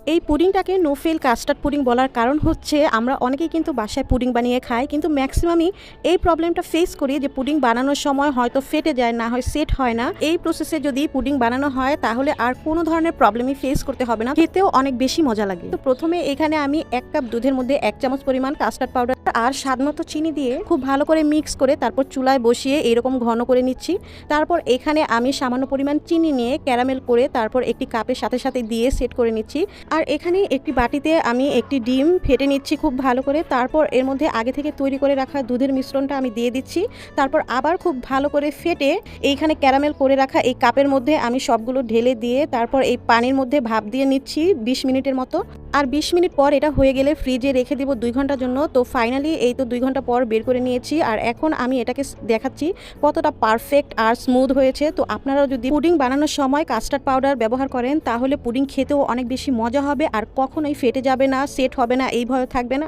এই পুডিংটাকে no fail custard pudding বলার কারণ হচ্ছে আমরা অনেকেই কিন্তু বাসায় পুডিং বানিয়ে খাই, কিন্তু ম্যাক্সিমামই এই প্রবলেমটা ফেস করি যে পুডিং বানানোর সময় হয়তো ফেটে যায়, না হয় সেট হয় না। এই প্রসেসে যদি পুডিং বানানো হয় তাহলে আর কোনো ধরনের প্রবলেমই ফেস করতে হবে না, খেতেও অনেক বেশি মজা লাগে। তো প্রথমে এখানে আমি 1 কাপ দুধের মধ্যে 1 চামচ পরিমাণ কাস্টার্ড পাউডার আর স্বাদমতো চিনি দিয়ে খুব ভালো করে মিক্স করে তারপর চুলায় বসিয়ে এরকম ঘন করে নিচ্ছি। তারপর এখানে আমি সামান্য পরিমাণ চিনি নিয়ে ক্যারামেল করে তারপর একটি কাপের সাথে সাথে দিয়ে সেট করে নিচ্ছি। আর এখানে একটি বাটিতে আমি একটি ডিম ফেটে নিচ্ছি খুব ভালো করে। তারপর এর মধ্যে আগে থেকে তৈরি করে রাখা দুধের মিশ্রণটা আমি দিয়ে দিচ্ছি। তারপর আবার খুব ভালো করে ফেটে এইখানে ক্যারামেল করে রাখা এই কাপের মধ্যে আমি সবগুলো ঢেলে দিয়ে তারপর এই পানির মধ্যে ভাপ দিয়ে নিচ্ছি 20 মিনিটের মতো। আর 20 মিনিট পর এটা হয়ে গেলে ফ্রিজে রেখে দিব 2 ঘন্টার জন্য। তো ফাইনালি এই তো 2 ঘন্টা পর বের করে নিয়েছি। আর এখন আমি এটাকে দেখাচ্ছি কতটা পারফেক্ট আর স্মুথ হয়েছে। তো আপনারাও যদি পুডিং বানানোর সময় কাস্টার্ড পাউডার ব্যবহার করেন তাহলে পুডিং খেতেও অনেক বেশি মজা হবে আর কখনোই ফেটে যাবে না, সেট হবে না, এই ভয় থাকবে না।